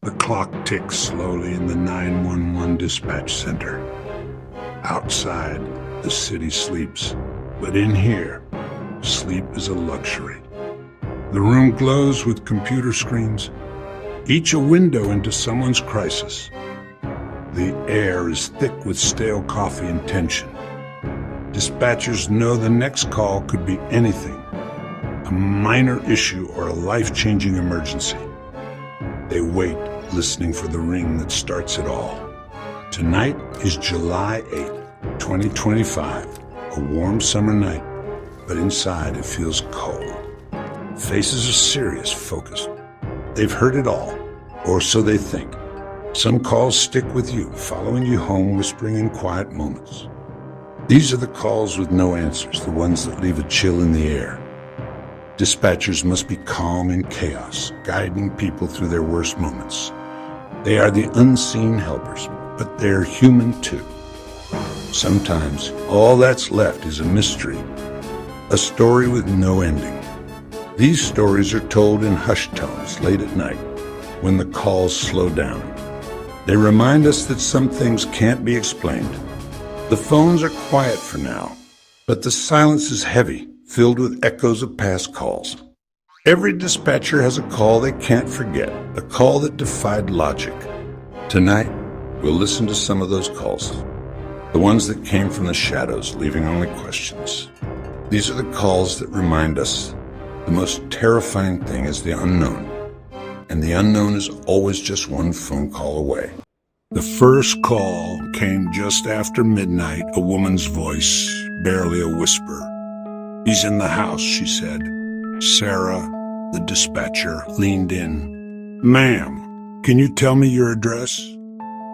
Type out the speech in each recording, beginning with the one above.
The clock ticks slowly in the 911 dispatch center. Outside, the city sleeps, but in here, sleep is a luxury. The room glows with computer screens, each a window into someone's crisis. The air is thick with stale coffee and tension. Dispatchers know the next call could be anything, a minor issue or a life-changing emergency. They wait, listening for the ring that starts it all. Tonight is July 8th, 2025, a warm summer night, but inside it feels cold. Faces are serious, focused. They've heard it all, or so they think. Some calls stick with you, following you home, whispering in quiet moments. These are the calls with no answers, the ones that leave a chill in the air. Dispatchers must be calm in chaos, guiding people through their worst moments. They are the unseen helpers, but they're human too. Sometimes all that's left is a mystery, a story with no ending. These stories are told in hushed tones late at night, when the calls slow down. They remind us that some things can't be explained. The phones are quiet for now, but the silence is heavy, filled with echoes of past calls. Every dispatcher has a call they can't forget, a call that defied logic. Tonight, we'll listen to some of those calls, the ones that came from the shadows, leaving only questions. These are the calls that remind us the most terrifying thing is the unknown, and the unknown is always just one phone call away. The first call came just after midnight, a woman's voice, barely a whisper. "He's in the house," she said. Sarah, the dispatcher, leaned in. "Ma'am, can you tell me your address?"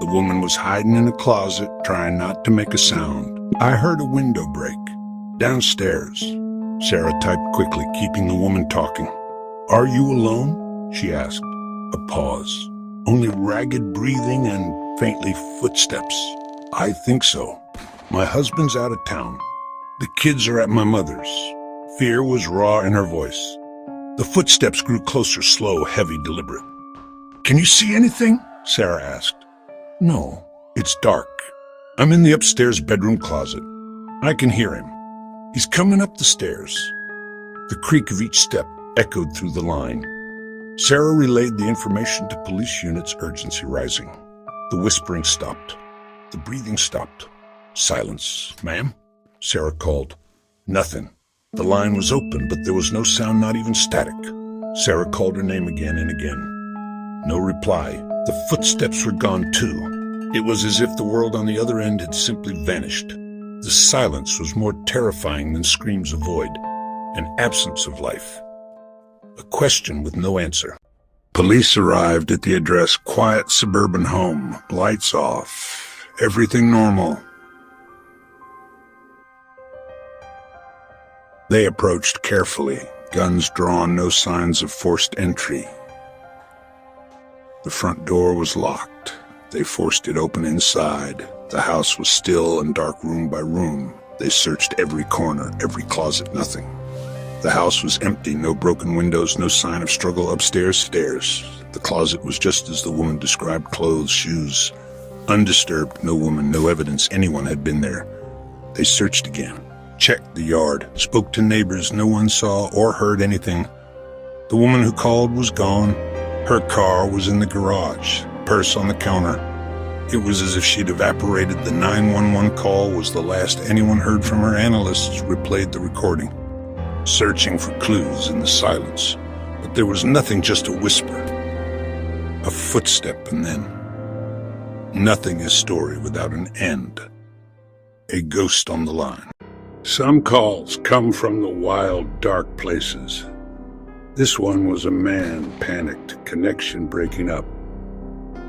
The woman was hiding in a closet, trying not to make a sound. "I heard a window break. Downstairs." Sarah typed quickly, keeping the woman talking. "Are you alone?" she asked. A pause. Only ragged breathing and faintly footsteps. "I think so. My husband's out of town. The kids are at my mother's." Fear was raw in her voice. The footsteps grew closer, slow, heavy, deliberate. "Can you see anything?" Sarah asked. "No, it's dark. I'm in the upstairs bedroom closet. I can hear him. He's coming up the stairs." The creak of each step echoed through the line. Sarah relayed the information to police units, urgency rising. The whispering stopped. The breathing stopped. Silence. "Ma'am?" Sarah called. Nothing. The line was open, but there was no sound, not even static. Sarah called her name again and again. No reply. The footsteps were gone too. It was as if the world on the other end had simply vanished. The silence was more terrifying than screams of void, an absence of life. A question with no answer. Police arrived at the address, quiet suburban home, lights off, everything normal. They approached carefully, guns drawn, no signs of forced entry. The front door was locked. They forced it open inside. The house was still and dark room by room. They searched every corner, every closet, nothing. The house was empty, no broken windows, no sign of struggle. Upstairs, stairs. The closet was just as the woman described, clothes, shoes. Undisturbed, no woman, no evidence anyone had been there. They searched again, checked the yard, spoke to neighbors. No one saw or heard anything. The woman who called was gone. Her car was in the garage, purse on the counter. It was as if she'd evaporated. The 911 call was the last anyone heard from her. Analysts replayed the recording, searching for clues in the silence. But there was nothing, just a whisper, a footstep, and then nothing is story without an end. A ghost on the line. Some calls come from the wild, dark places. This one was a man, panicked, connection breaking up.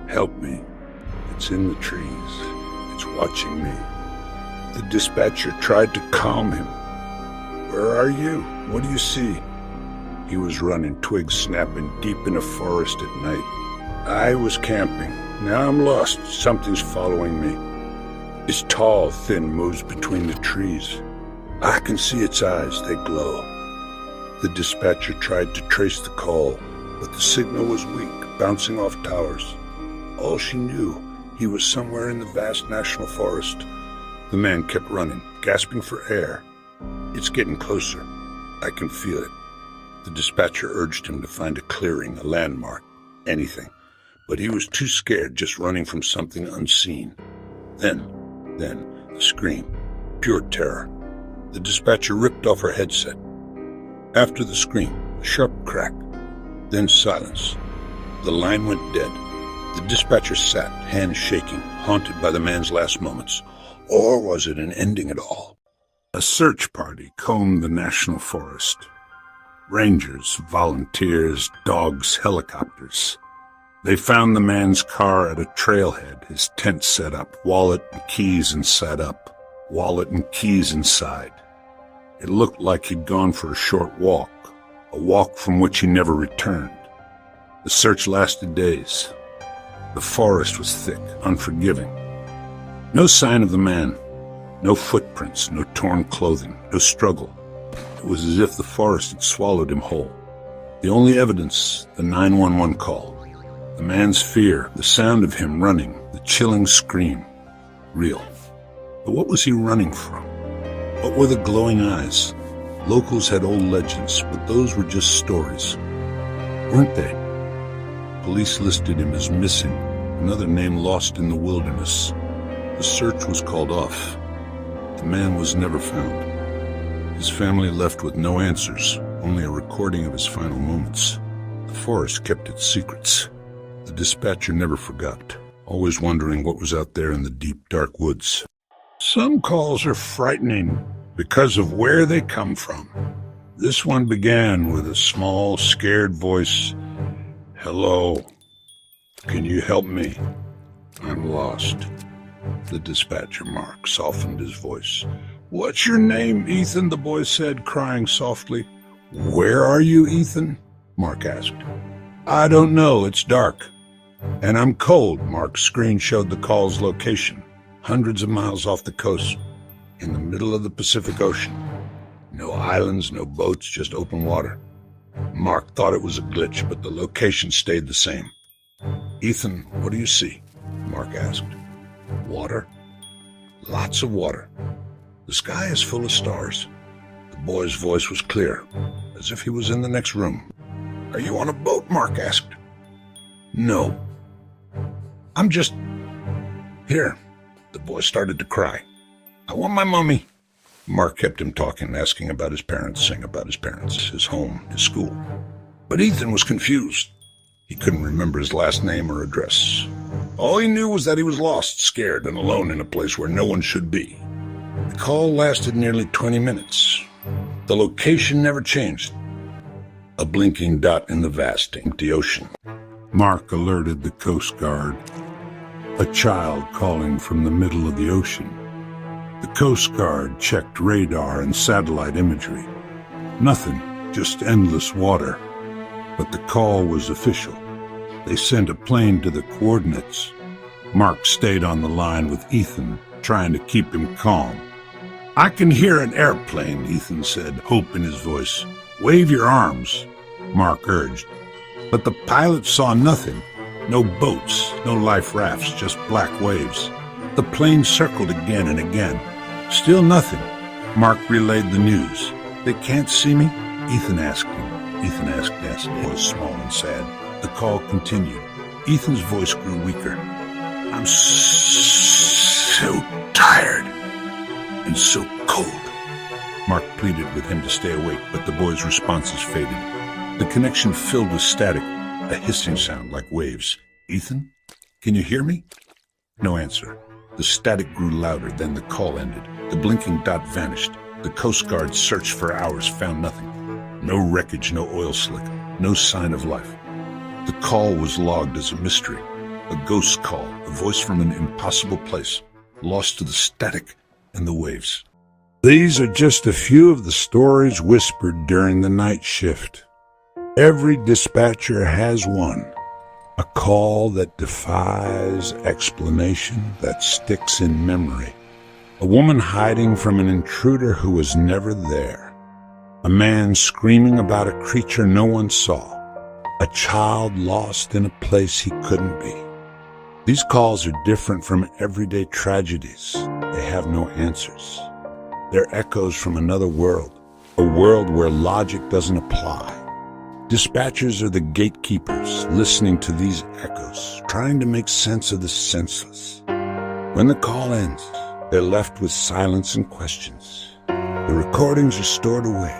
"Help me. It's in the trees. It's watching me." The dispatcher tried to calm him. "Where are you? What do you see?" He was running, twigs snapping, deep in a forest at night. "I was camping. Now I'm lost. Something's following me. It's tall, thin, moves between the trees. I can see its eyes. They glow." The dispatcher tried to trace the call, but the signal was weak. bouncing off towers. All she knew, he was somewhere in the vast national forest. The man kept running, gasping for air. It's getting closer. I can feel it. The dispatcher urged him to find a clearing, a landmark, anything. But he was too scared, just running from something unseen. Then, a scream. Pure terror. The dispatcher ripped off her headset. After the scream, a sharp crack. Then silence. The line went dead. The dispatcher sat, hands shaking, haunted by the man's last moments. Or was it an ending at all? A search party combed the national forest. Rangers, volunteers, dogs, helicopters. They found the man's car at a trailhead, his tent set up, wallet and keys inside up, wallet and keys inside. It looked like he'd gone for a short walk, a walk from which he never returned. The search lasted days. The forest was thick, unforgiving. No sign of the man, no footprints, no torn clothing, no struggle. It was as if the forest had swallowed him whole. The only evidence, the 911 call. The man's fear, the sound of him running, the chilling scream. Real. But what was he running from? What were the glowing eyes? Locals had old legends, but those were just stories, weren't they? Police listed him as missing, another name lost in the wilderness. The search was called off. The man was never found. His family left with no answers, only a recording of his final moments. The forest kept its secrets. The dispatcher never forgot, always wondering what was out there in the deep, dark woods. Some calls are frightening because of where they come from. This one began with a small, scared voice. "Hello, can you help me? I'm lost." The dispatcher, Mark, softened his voice. "What's your name, Ethan?" the boy said, crying softly. "Where are you, Ethan?" Mark asked. "I don't know, it's dark. And I'm cold." Mark's screen showed the call's location, hundreds of miles off the coast, in the middle of the Pacific Ocean. No islands, no boats, just open water. Mark thought it was a glitch, but the location stayed the same. "Ethan, what do you see?" Mark asked. "Water. Lots of water. The sky is full of stars." The boy's voice was clear, as if he was in the next room. "Are you on a boat?" Mark asked. "No. I'm just here." The boy started to cry. "I want my mommy." Mark kept him talking, asking about his parents, saying about his parents, his home, his school. But Ethan was confused. He couldn't remember his last name or address. All he knew was that he was lost, scared, and alone in a place where no one should be. The call lasted nearly 20 minutes. The location never changed. A blinking dot in the vast, empty ocean. Mark alerted the Coast Guard. A child calling from the middle of the ocean. The Coast Guard checked radar and satellite imagery. Nothing, just endless water. But the call was official. They sent a plane to the coordinates. Mark stayed on the line with Ethan, trying to keep him calm. "I can hear an airplane," Ethan said, hope in his voice. "Wave your arms," Mark urged. But the pilot saw nothing. No boats, no life rafts, just black waves. The plane circled again and again. Still nothing. Mark relayed the news. "They can't see me?" Ethan asked him. Ethan asked. It was small and sad. The call continued. Ethan's voice grew weaker. "I'm so tired and so cold." Mark pleaded with him to stay awake, but the boy's responses faded. The connection filled with static, a hissing sound like waves. "Ethan, can you hear me?" No answer. The static grew louder, then the call ended. The blinking dot vanished. The Coast Guard searched for hours, found nothing. No wreckage, no oil slick, no sign of life. The call was logged as a mystery, a ghost call, a voice from an impossible place, lost to the static and the waves. These are just a few of the stories whispered during the night shift. Every dispatcher has one, a call that defies explanation, that sticks in memory. A woman hiding from an intruder who was never there. A man screaming about a creature no one saw. A child lost in a place he couldn't be. These calls are different from everyday tragedies. They have no answers. They're echoes from another world, a world where logic doesn't apply. Dispatchers are the gatekeepers, listening to these echoes, trying to make sense of the senseless. When the call ends, they're left with silence and questions. The recordings are stored away,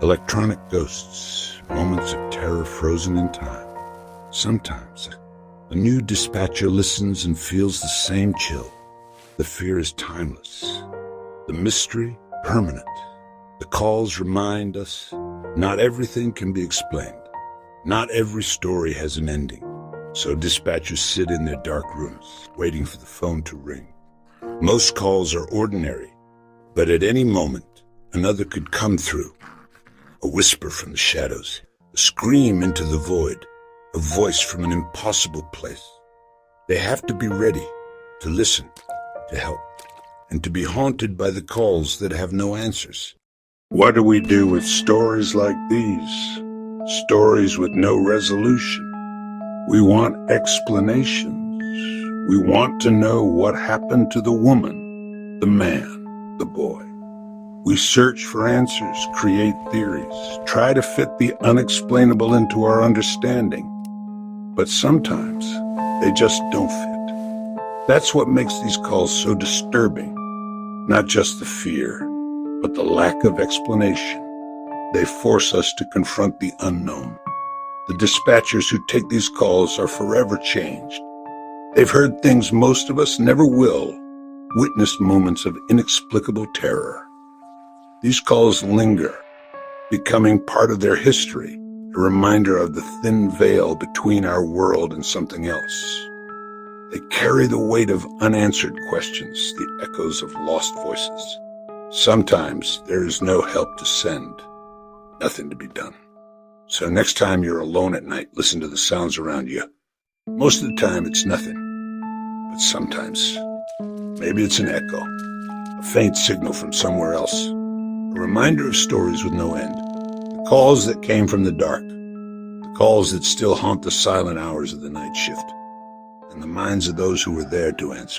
electronic ghosts, moments of terror frozen in time. Sometimes, a new dispatcher listens and feels the same chill. The fear is timeless, the mystery permanent. The calls remind us not everything can be explained. Not every story has an ending. So dispatchers sit in their dark rooms, waiting for the phone to ring. Most calls are ordinary, but at any moment, another could come through. A whisper from the shadows, a scream into the void, a voice from an impossible place. They have to be ready to listen, to help, and to be haunted by the calls that have no answers. What do we do with stories like these? Stories with no resolution. We want explanations. We want to know what happened to the woman, the man, the boy. We search for answers, create theories, try to fit the unexplainable into our understanding. But sometimes they just don't fit. That's what makes these calls so disturbing. Not just the fear, but the lack of explanation. They force us to confront the unknown. The dispatchers who take these calls are forever changed. They've heard things most of us never will, witnessed moments of inexplicable terror. These calls linger, becoming part of their history, a reminder of the thin veil between our world and something else. They carry the weight of unanswered questions, the echoes of lost voices. Sometimes there is no help to send, nothing to be done. So next time you're alone at night, listen to the sounds around you. Most of the time it's nothing, but sometimes maybe it's an echo, a faint signal from somewhere else, a reminder of stories with no end, the calls that came from the dark, the calls that still haunt the silent hours of the night shift, and the minds of those who were there to answer.